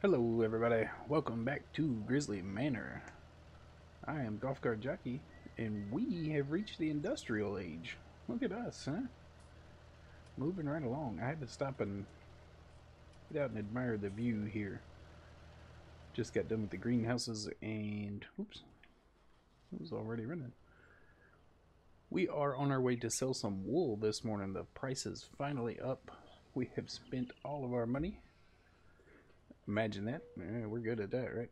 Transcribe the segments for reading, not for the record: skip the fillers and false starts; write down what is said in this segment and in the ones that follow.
Hello everybody, welcome back to Grizzly Manor. I am Golf Cart Jockey, and we have reached the industrial age. Look at us, huh? Moving right along. I had to stop and get out and admire the view here. Just got done with the greenhouses and, oops, it was already running. We are on our way to sell some wool this morning. The price is finally up. We have spent all of our money. Imagine that. Yeah, we're good at that, right?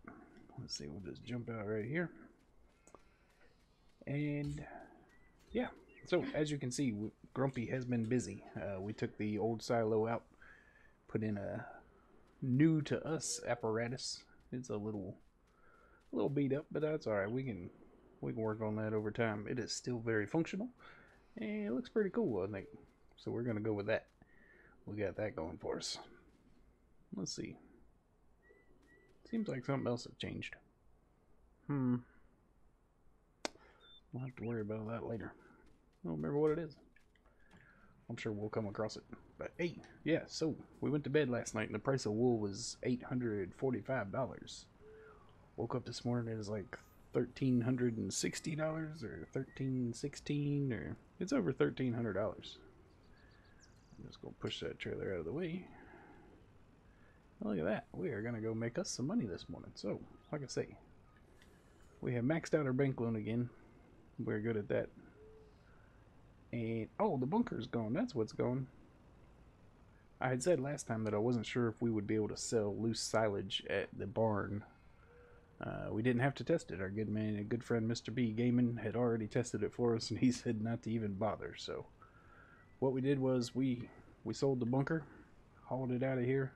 Let's see, we'll just jump out right here. And yeah, so as you can see, Grumpy has been busy. We took the old silo out, put in a new to us apparatus. It's a little beat up, but that's all right. We can work on that over time. It is still very functional, and it looks pretty cool, I think. So we're gonna go with that. We got that going for us. Let's see. Seems like something else has changed. We'll have to worry about that later. I don't remember what it is. I'm sure we'll come across it. But hey, yeah, so we went to bed last night and the price of wool was $845. Woke up this morning, it was like $1,360 or $1,316 or it's over $1,300. I'm just gonna push that trailer out of the way. Look at that. We are gonna go make us some money this morning. So, like I say, we have maxed out our bank loan again. We're good at that. And oh, the bunker's gone. That's what's gone. I had said last time that I wasn't sure if we would be able to sell loose silage at the barn. We didn't have to test it. Our good man, a good friend, Mr. B Gaming, had already tested it for us, and he said not to even bother. So, what we did was we sold the bunker, hauled it out of here,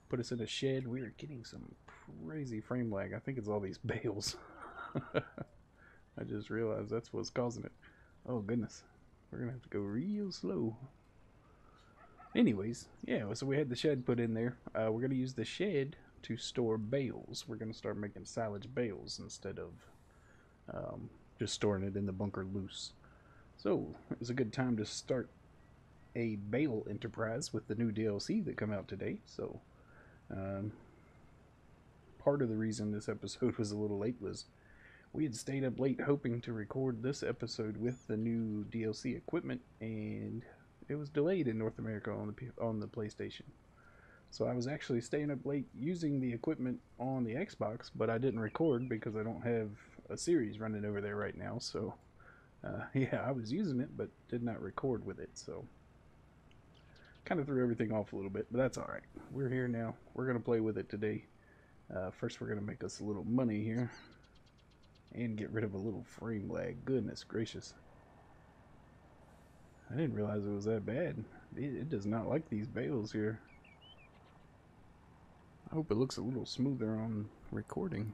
put us in a shed. We were getting some crazy frame lag. I think it's all these bales. I just realized that's what's causing it. Oh goodness, we're gonna have to go real slow. Anyways, yeah, so we had the shed put in there. We're going to use the shed to store bales. We're going to start making silage bales instead of just storing it in the bunker loose. So, it's a good time to start a bale enterprise with the new DLC that come out today. So, um, part of the reason this episode was a little late was we had stayed up late hoping to record this episode with the new DLC equipment, and it was delayed in North America on the PlayStation. So I was actually staying up late using the equipment on the Xbox, but I didn't record because I don't have a series running over there right now. So yeah, I was using it, but did not record with it. So kind of threw everything off a little bit, but that's all right. We're here now. We're gonna play with it today. First, we're gonna make us a little money here and get rid of a little frame lag. Goodness gracious. I didn't realize it was that bad. It does not like these bales here. I hope it looks a little smoother on recording.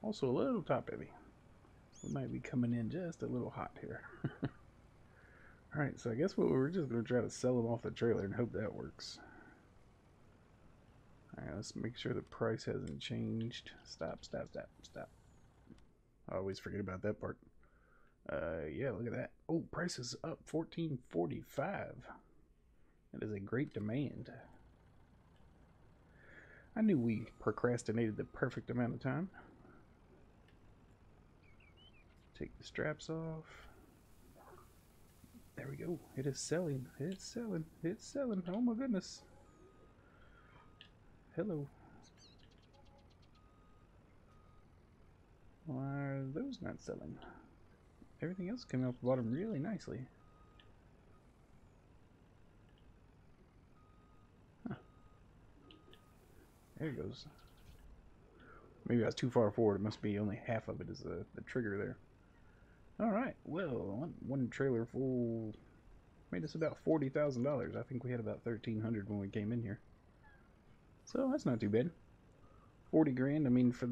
Also a little top heavy. We might be coming in just a little hot here. Alright, so I guess we're just going to try to sell them off the trailer and hope that works. Alright, let's make sure the price hasn't changed. Stop. I always forget about that part. Yeah, look at that. Oh, price is up $14.45. That is a great demand. I knew we procrastinated the perfect amount of time. Take the straps off. There we go. It is selling. It's selling. It's selling. Oh my goodness. Hello. Why are those not selling? Everything else came off the bottom really nicely. Huh. There it goes. Maybe I was too far forward. It must be only half of it is the trigger there. Alright, well, one trailer full made us about $40,000. I think we had about $1,300 when we came in here. So that's not too bad. 40 grand, I mean, for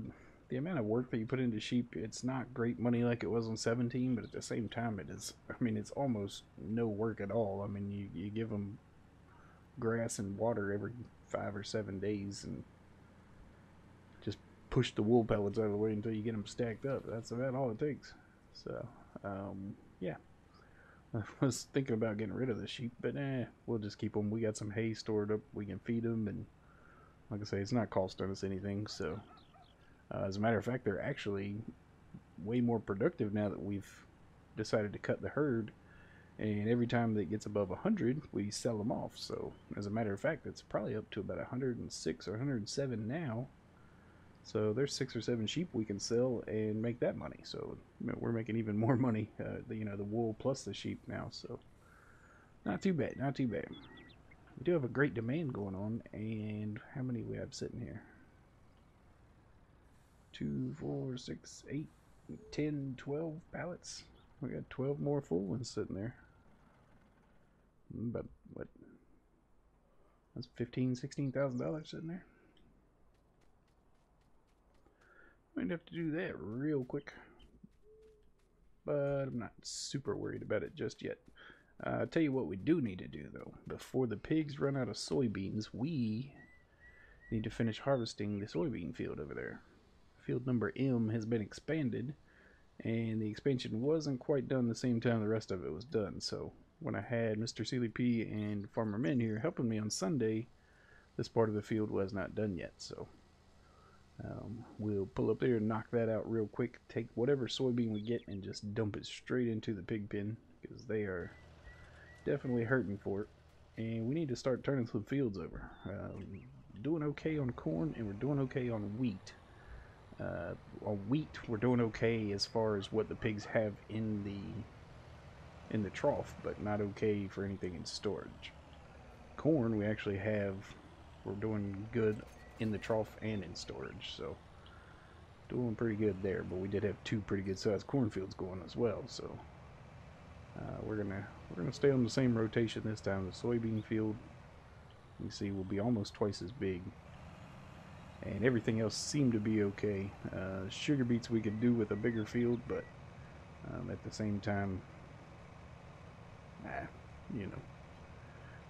the amount of work that you put into sheep, it's not great money like it was on 17, but at the same time, it is, I mean, it's almost no work at all. I mean, you give them grass and water every 5 or 7 days and just push the wool pellets out of the way until you get them stacked up. That's about all it takes. So, yeah. I was thinking about getting rid of the sheep, but we'll just keep them. We got some hay stored up. We can feed them, and like I say, it's not costing us anything. So, as a matter of fact, they're actually way more productive now that we've decided to cut the herd. And every time that it gets above 100, we sell them off. So, as a matter of fact, it's probably up to about 106 or 107 now. So there's 6 or 7 sheep we can sell and make that money. So we're making even more money, the wool plus the sheep now. So not too bad, not too bad. We do have a great demand going on. And how many we have sitting here? 2, 4, 6, 8, 10, 12 pallets. We got 12 more full ones sitting there. But what? That's $15,000-$16,000 sitting there. Might have to do that real quick, but I'm not super worried about it just yet. I'll tell you what we do need to do though. Before the pigs run out of soybeans, we need to finish harvesting the soybean field over there. Field number M has been expanded, and the expansion wasn't quite done the same time the rest of it was done. So when I had Mr. Sealy P and Farmer Men here helping me on Sunday, this part of the field was not done yet. So we'll pull up there and knock that out real quick, take whatever soybean we get and just dump it straight into the pig pen, because they are definitely hurting for it. And we need to start turning some fields over. Doing okay on corn, and we're doing okay on wheat. On wheat we're doing okay as far as what the pigs have in the trough, but not okay for anything in storage. Corn we're doing good in the trough and in storage, so doing pretty good there. But we did have 2 pretty good sized cornfields going as well, so we're gonna stay on the same rotation this time. The soybean field, you see, will be almost twice as big, and everything else seemed to be okay. Sugar beets we could do with a bigger field, but at the same time,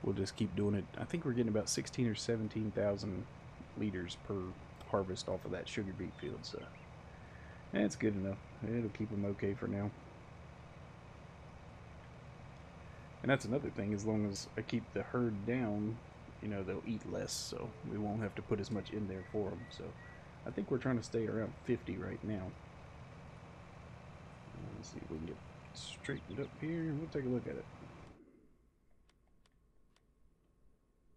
we'll just keep doing it. I think we're getting about 16 or 17,000 liters per harvest off of that sugar beet field, so that's good enough. It'll keep them okay for now. And that's another thing, as long as I keep the herd down, they'll eat less, so we won't have to put as much in there for them. So I think we're trying to stay around 50 right now. Let's see if we can get straightened up here. We'll take a look at it.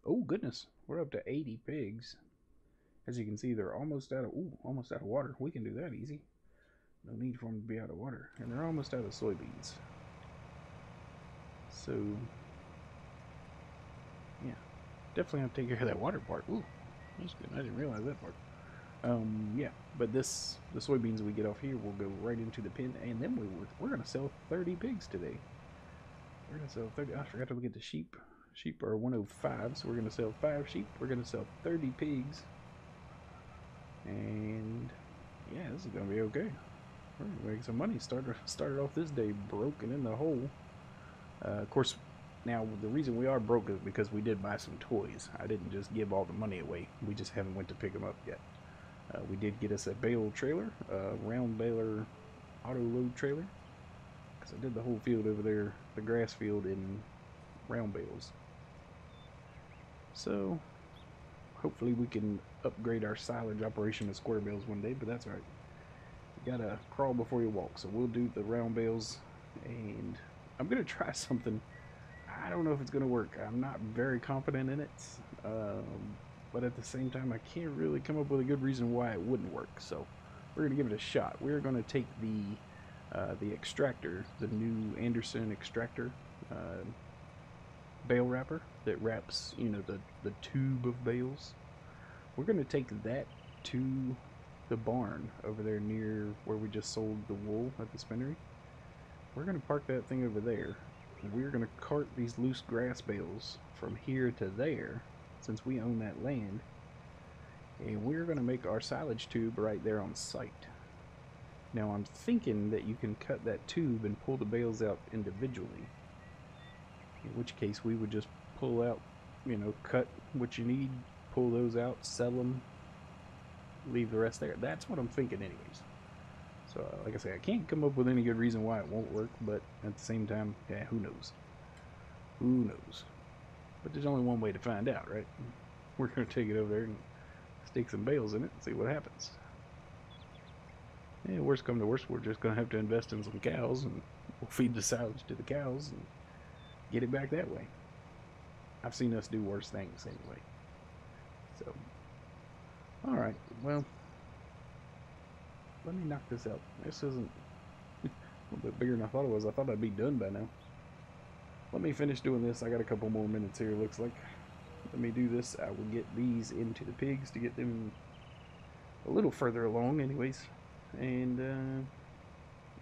Oh goodness, we're up to 80 pigs. As you can see, they're almost out of water. We can do that easy. No need for them to be out of water. And they're almost out of soybeans. So, yeah, definitely have to take care of that water part. Ooh, that's good. I didn't realize that part. Yeah, but the soybeans we get off here will go right into the pen, and then we're gonna sell 30 pigs today. We're gonna sell 30. I forgot to look at the sheep. Sheep are 105, so we're gonna sell 5 sheep. We're gonna sell 30 pigs. And yeah, this is gonna be okay. We're gonna make some money. Started off this day broken in the hole. Of course, now the reason we are broke is because we did buy some toys. I didn't just give all the money away. We just haven't went to pick them up yet. We did get us a bale trailer, a round baler auto load trailer, because I did the whole field over there, the grass field, in round bales. So hopefully we can upgrade our silage operation to square bales one day, but that's all right. You gotta crawl before you walk, so we'll do the round bales, and I'm gonna try something. I don't know if it's gonna work. I'm not very confident in it, but at the same time, I can't really come up with a good reason why it wouldn't work. So we're gonna give it a shot. We're gonna take the Xtractor, the new Anderson Xtractor bale wrapper that wraps, the tube of bales. We're gonna take that to the barn over there near where we just sold the wool at the spinnery. We're gonna park that thing over there. We're gonna cart these loose grass bales from here to there, since we own that land, and we're gonna make our silage tube right there on site. Now I'm thinking that you can cut that tube and pull the bales out individually, in which case we would just pull out, cut what you need, pull those out, sell them, leave the rest there. That's what I'm thinking anyways. So, like I say, I can't come up with any good reason why it won't work, but at the same time, yeah, who knows? Who knows? But there's only one way to find out, right? We're going to take it over there and stick some bales in it and see what happens. Yeah, worst come to worst, we're just going to have to invest in some cows, and we'll feed the silage to the cows and get it back that way. I've seen us do worse things anyway. So, alright, well, let me knock this out. This isn't a little bit bigger than I thought it was. I thought I'd be done by now. Let me finish doing this. I got a couple more minutes here, looks like. Let me do this. I will get these into the pigs to get them a little further along anyways. And,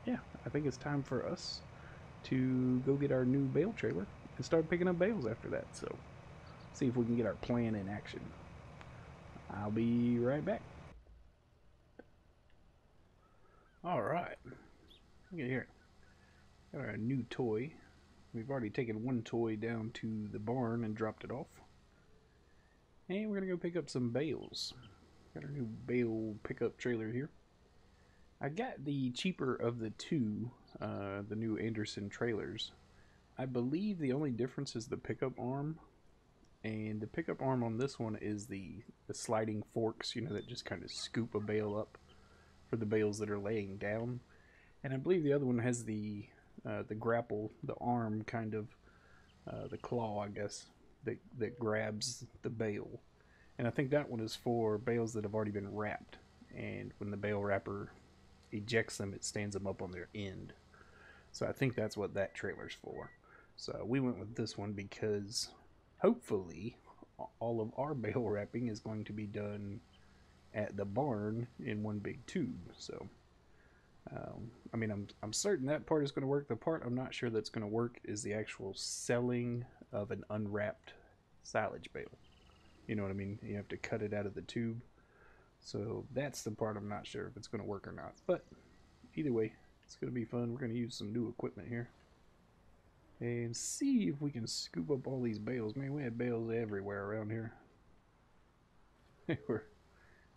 yeah, I think it's time for us to go get our new bale trailer and start picking up bales after that. So, see if we can get our plan in action. I'll be right back. Alright. Look at here. Got our new toy. We've already taken one toy down to the barn and dropped it off. And we're going to go pick up some bales. Got our new bale pickup trailer here. I got the cheaper of the two, the new Anderson trailers. I believe the only difference is the pickup arm. And the pickup arm on this one is the sliding forks, you know, that just kind of scoop a bale up for the bales that are laying down. And I believe the other one has the grapple, the arm kind of, the claw, I guess, that grabs the bale. And I think that one is for bales that have already been wrapped. And when the bale wrapper ejects them, it stands them up on their end. So I think that's what that trailer's for. So we went with this one because hopefully all of our bale wrapping is going to be done at the barn in one big tube. So I mean, I'm certain that part is going to work. The part I'm not sure that's going to work is the actual selling of an unwrapped silage bale. You know what I mean? You have to cut it out of the tube. So that's the part I'm not sure if it's going to work or not. But either way, it's going to be fun. We're going to use some new equipment here and see if we can scoop up all these bales. Man, we had bales everywhere around here. They were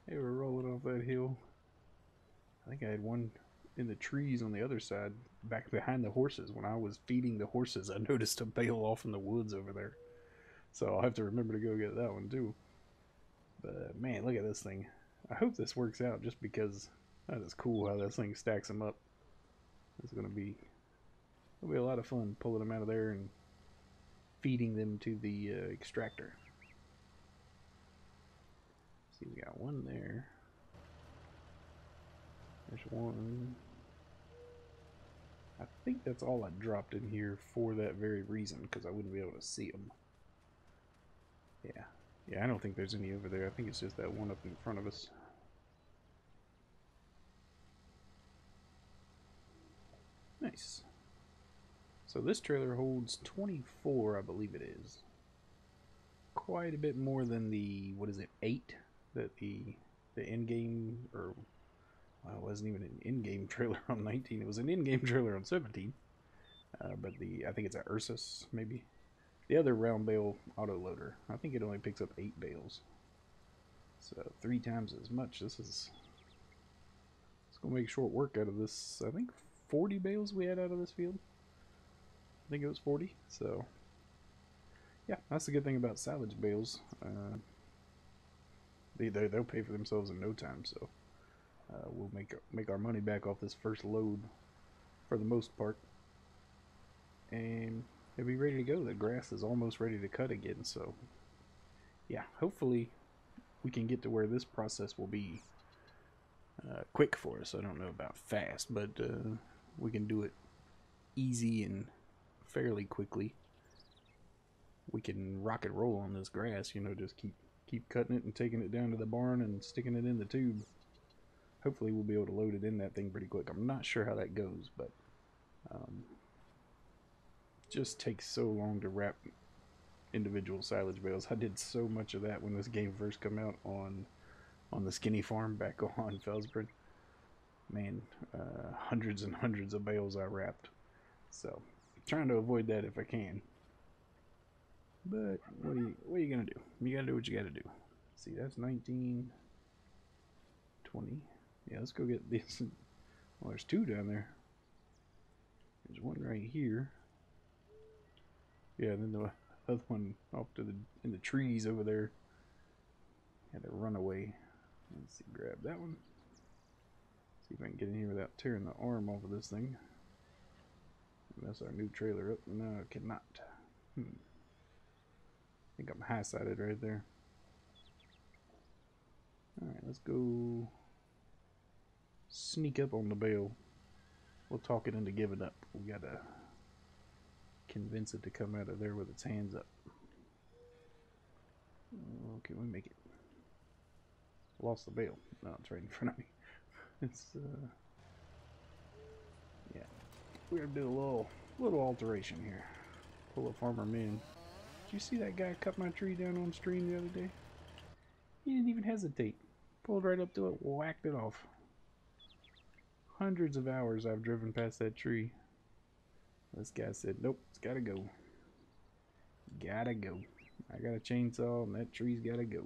rolling off that hill. I think I had one in the trees on the other side, back behind the horses. When I was feeding the horses, I noticed a bale off in the woods over there. So I'll have to remember to go get that one too. But man, look at this thing. I hope this works out, just because that is cool how this thing stacks them up. It's gonna be a lot of fun pulling them out of there and feeding them to the extractor. See, we got one there. There's one. I think that's all I dropped in here for that very reason, because I wouldn't be able to see them. Yeah, I don't think there's any over there. I think it's just that one up in front of us. Nice. So this trailer holds 24, I believe it is. Quite a bit more than the, what is it, 8 that the in-game, or well, it wasn't even an in-game trailer on 19. It was an in-game trailer on 17. But I think it's a Ursus, maybe. The other round bale autoloader, I think it only picks up 8 bales. So 3 times as much. It's gonna make short work out of this. I think 40 bales we had out of this field. I think it was 40. So yeah, that's the good thing about silage bales. They'll pay for themselves in no time. So we'll make our money back off this first load for the most part, and it'll be ready to go. The grass is almost ready to cut again. So yeah, hopefully we can get to where this process will be quick for us. I don't know about fast, but we can do it easy and fairly quickly. We can rock and roll on this grass, you know, just keep cutting it and taking it down to the barn and sticking it in the tube. Hopefully we'll be able to load it in that thing pretty quick. I'm not sure how that goes, but just takes so long to wrap individual silage bales. I did so much of that when this game first came out on the skinny farm back on Felsbred. Man, hundreds and hundreds of bales I wrapped. So trying to avoid that if I can. But what are you gonna do? You gotta do what you gotta do. See, that's 19, 20. Yeah, let's go get this. Well, there's two down there. There's one right here. Yeah, and then the other one off to the in the trees over there. Had to run away. Let's see, grab that one. See if I can get in here without tearing the arm off of this thing. That's our new trailer up. No, I cannot. I think I'm high-sided right there. Alright, let's go sneak up on the bale. We'll talk it into giving up. We gotta convince it to come out of there with its hands up. Oh, can we make it? Lost the bale. No, it's right in front of me. It's yeah. We're gonna do a little alteration here. Pull a farmer in. Did you see that guy cut my tree down on stream the other day? He didn't even hesitate. Pulled right up to it, whacked it off. Hundreds of hours I've driven past that tree. This guy said, nope, it's gotta go. Gotta go. I got a chainsaw and that tree's gotta go.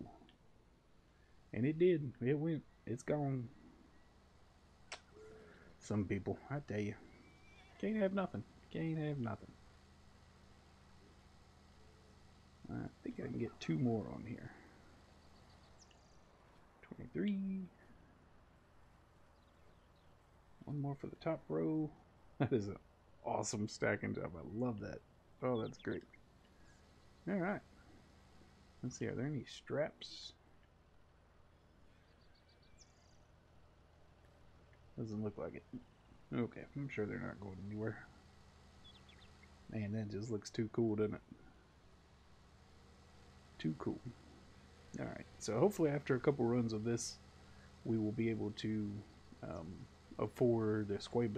And it did. It went. It's gone. Some people, I tell you, can't have nothing. Can't have nothing. I think I can get two more on here. 23. One more for the top row. That is an awesome stacking job. I love that. Oh, that's great. Alright. Let's see, are there any straps? Doesn't look like it. Okay, I'm sure they're not going anywhere. Man, that just looks too cool, doesn't it? Too cool. Alright, so hopefully after a couple runs of this, we will be able to afford a square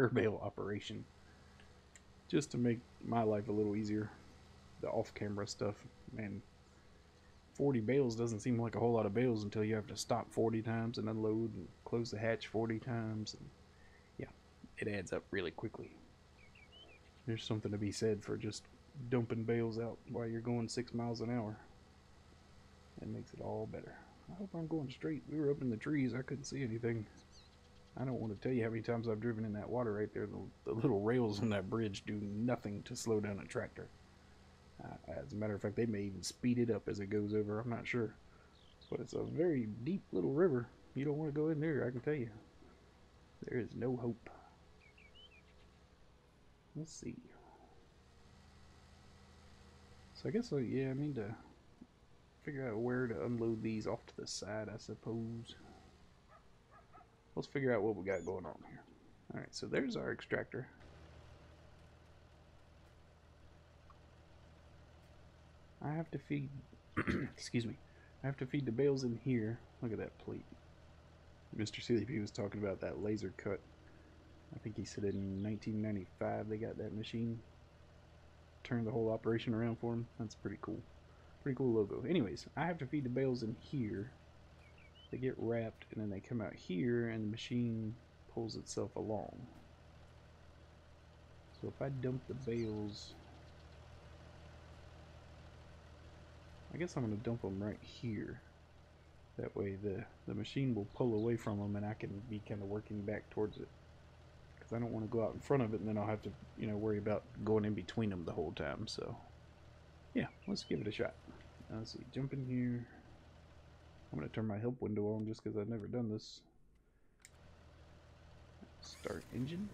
bale operation. Just to make my life a little easier. The off-camera stuff, man. 40 bales doesn't seem like a whole lot of bales until you have to stop 40 times and unload and close the hatch 40 times. And yeah, it adds up really quickly. There's something to be said for just dumping bales out while you're going 6 miles an hour. It makes it all better. I hope I'm going straight. We were up in the trees. I couldn't see anything. I don't want to tell you how many times I've driven in that water right there. The little rails on that bridge do nothing to slow down a tractor. As a matter of fact, they may even speed it up as it goes over. I'm not sure. But it's a very deep little river. You don't want to go in there, I can tell you. There is no hope. Let's see. So I guess, yeah, I need to figure out where to unload these off to the side, I suppose. Let's figure out what we got going on here. Alright, so there's our extractor. I have to feed, excuse me, I have to feed the bales in here. Look at that plate. Mr. CDP was talking about that laser cut. I think he said in 1995 they got that machine. Turned the whole operation around for him. That's pretty cool. Pretty cool logo. Anyways, I have to feed the bales in here. They get wrapped and then they come out here and the machine pulls itself along. So if I dump the bales, I guess I'm going to dump them right here. That way the machine will pull away from them and I can be kind of working back towards it. Because I don't want to go out in front of it and then I'll have to, you know, worry about going in between them the whole time. So, yeah, let's give it a shot. Let's see, jump in here. I'm going to turn my help window on just because I've never done this. Start engine.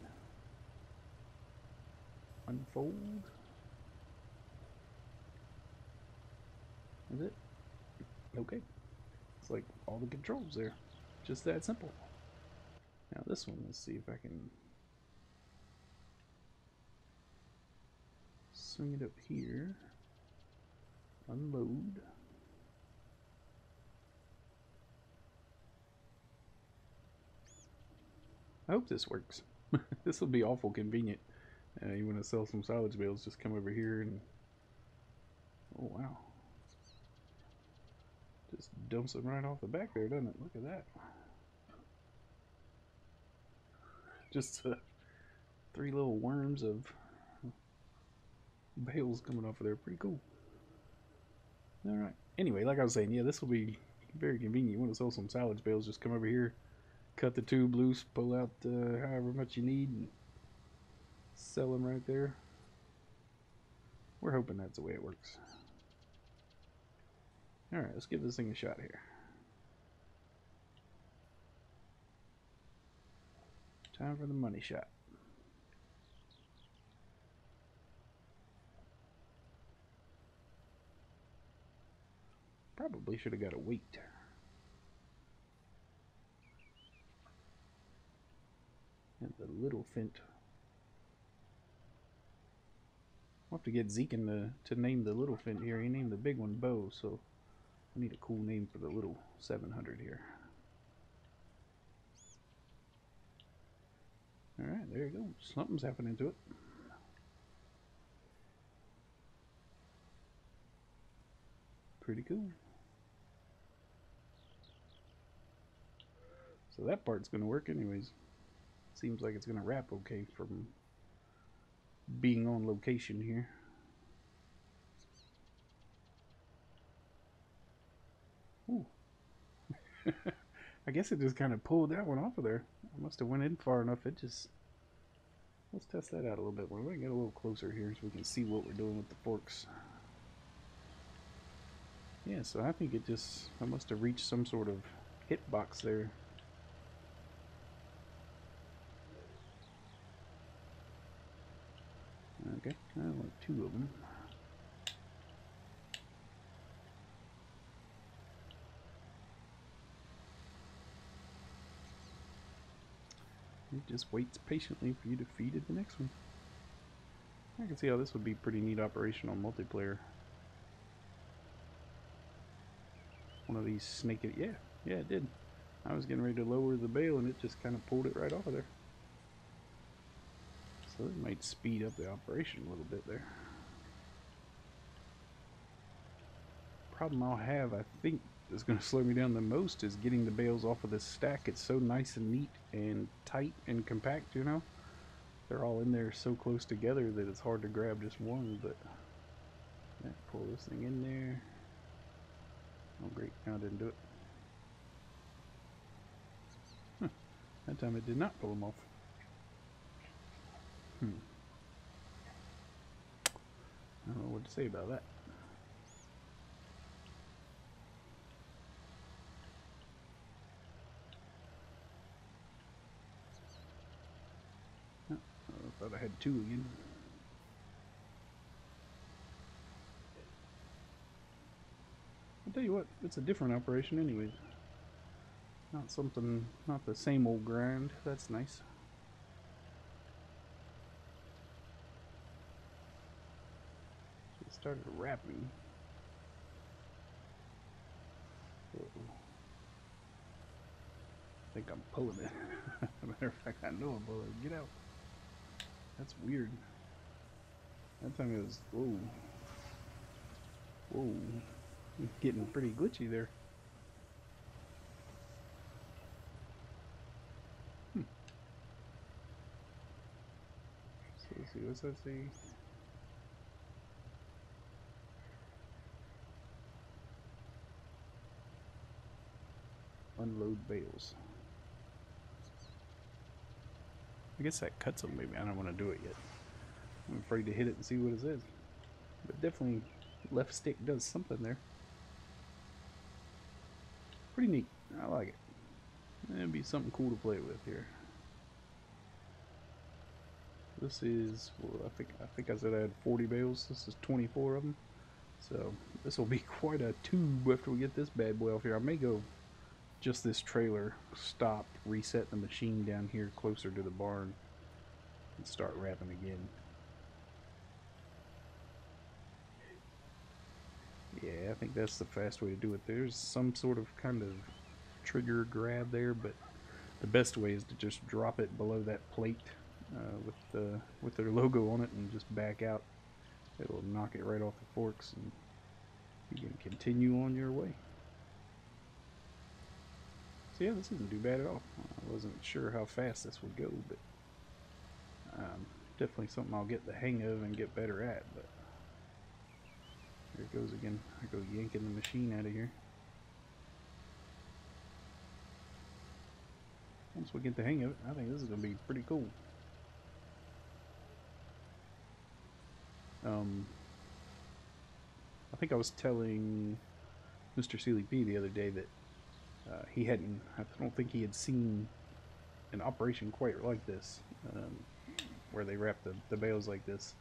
Unfold. Is it? Okay. It's like all the controls there. Just that simple. Now this one, let's see if I can swing it up here. Unload. I hope this works. This will be awful convenient. You want to sell some silage bales, just come over here and... Oh wow. Just dumps them right off the back there, doesn't it? Look at that. Just 3 little worms of bales coming off of there. Pretty cool. Alright. Anyway, like I was saying, yeah, this will be very convenient. You want to sell some silage bales, just come over here, cut the tube loose, pull out however much you need, and sell them right there. We're hoping that's the way it works. Alright, let's give this thing a shot here. Time for the money shot. Probably should have got a weight. And the little fint. We'll have to get Zekin to name the little fint here. He named the big one Bo, so I need a cool name for the little 700 here. Alright, there you go. Something's happening to it. Pretty cool. So that part's going to work anyways. Seems like it's going to wrap okay from being on location here. Ooh. I guess it just kind of pulled that one off of there. I must have went in far enough. It just... Let's test that out a little bit. We're going to get a little closer here so we can see what we're doing with the forks. Yeah, so I think it just... I must have reached some sort of hitbox there. Okay, I want 2 of them. It just waits patiently for you to feed it the next one. I can see how this would be pretty neat operation on multiplayer. One of these snake it. Yeah, it did. I was getting ready to lower the bale and it just kind of pulled it right off of there. So it might speed up the operation a little bit there. Problem I'll have, I think, is going to slow me down the most is getting the bales off of this stack. It's so nice and neat and tight and compact, you know. They're all in there so close together that it's hard to grab just one, but yeah, pull this thing in there. Oh great, now it didn't do it. Huh. That time it did not pull them off. I don't know what to say about that. Oh, I thought I had 2 again. I'll tell you what, it's a different operation anyways. Not the same old grind. That's nice. It started wrapping. Uh-oh. I think I'm pulling it. Matter of fact, I know I'm pulling it. Get out. That's weird. That time it was, whoa. Whoa. Getting pretty glitchy there. So let's see, what's that say? Unload bales. I guess that cuts them maybe. I don't want to do it yet. I'm afraid to hit it and see what it says. But definitely left stick does something there. Pretty neat. I like it. It'd be something cool to play with here. This is, well, I think I said I had 40 bales. This is 24 of them. So this will be quite a tube after we get this bad boy off here. I may go just this trailer, stop, reset the machine down here closer to the barn, and start wrapping again. Yeah, I think that's the fast way to do it. There's some sort of kind of trigger grab there, but the best way is to just drop it below that plate with their logo on it and just back out. It'll knock it right off the forks and you can continue on your way. So yeah, this isn't too bad at all. I wasn't sure how fast this would go, but definitely something I'll get the hang of and get better at. But there it goes again. I go yanking the machine out of here. Once we get the hang of it, I think this is going to be pretty cool. I think I was telling Mr. Sealy P the other day that he hadn't, I don't think he had seen an operation quite like this, where they wrap the bales like this.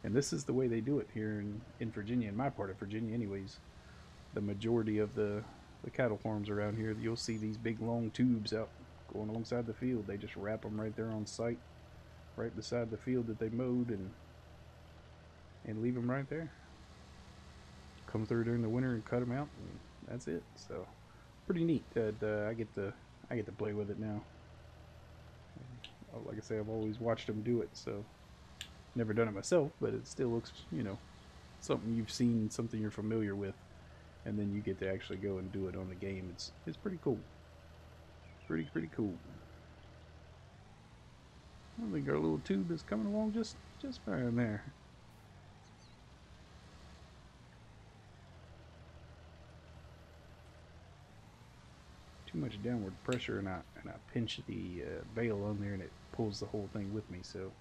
And this is the way they do it here in Virginia, in my part of Virginia anyways. The majority of the cattle farms around here, you'll see these big long tubes out going alongside the field. They just wrap them right there on site, right beside the field that they mowed, and leave them right there. Come through during the winter and cut them out, and that's it. So pretty neat that I get to play with it now. Like I say, I've always watched them do it, so never done it myself, but it still looks, you know, something you've seen, something you're familiar with, and then you get to actually go and do it on the game. It's pretty cool. Pretty cool. I think our little tube is coming along just fine there. Too much downward pressure, and I pinch the bale on there, and it pulls the whole thing with me. So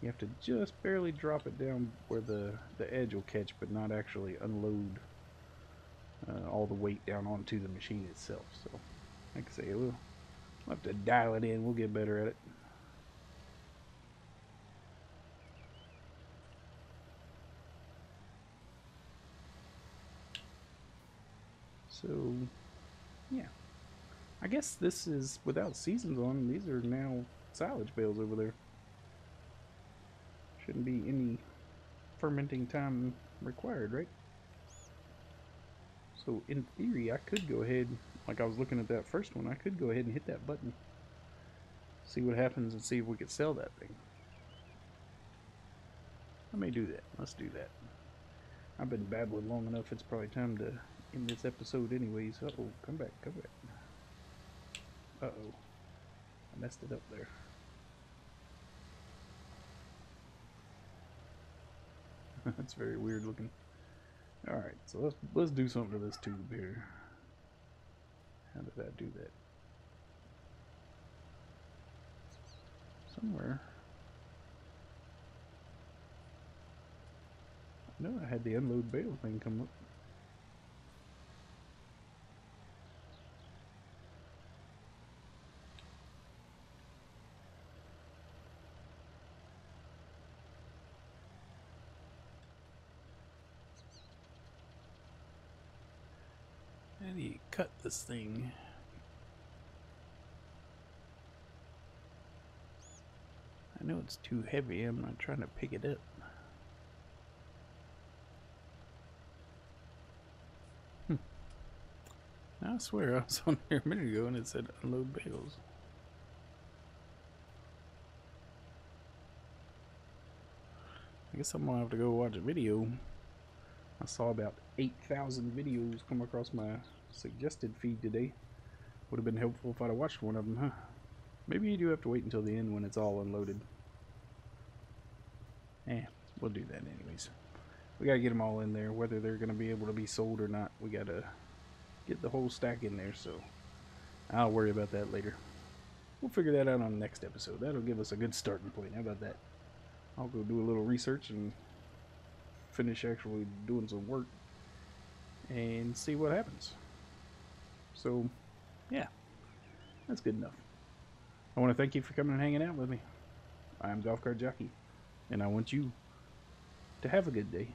you have to just barely drop it down where the edge will catch, but not actually unload all the weight down onto the machine itself. So, like I say, we'll have to dial it in. We'll get better at it. So, yeah. I guess this is without seasons on them. These are now silage bales over there. Shouldn't be any fermenting time required, right? So in theory, I could go ahead, like I was looking at that first one, I could go ahead and hit that button, see what happens, and see if we could sell that thing. I may do that. Let's do that. I've been babbling long enough. It's probably time to end this episode anyways. Uh-oh, come back, come back. Uh-oh, I messed it up there. That's very weird looking. Alright, so let's do something to this tube here. How did I do that? Somewhere. I know I had the unload bale thing come up. How do you cut this thing? I know it's too heavy. I'm not trying to pick it up. I swear I was on here a minute ago and it said unload bales. I guess I'm gonna have to go watch a video. I saw about 8,000 videos come across my suggested feed today. Would have been helpful if I'd have watched one of them, huh? Maybe you do have to wait until the end when it's all unloaded. We'll do that anyways. We gotta get them all in there, whether they're gonna be able to be sold or not. We gotta get the whole stack in there, so I'll worry about that later. We'll figure that out on the next episode. That'll give us a good starting point. How about that? I'll go do a little research and finish actually doing some work and see what happens. So, yeah, that's good enough. I want to thank you for coming and hanging out with me. I'm Golf Cart Jockey, and I want you to have a good day.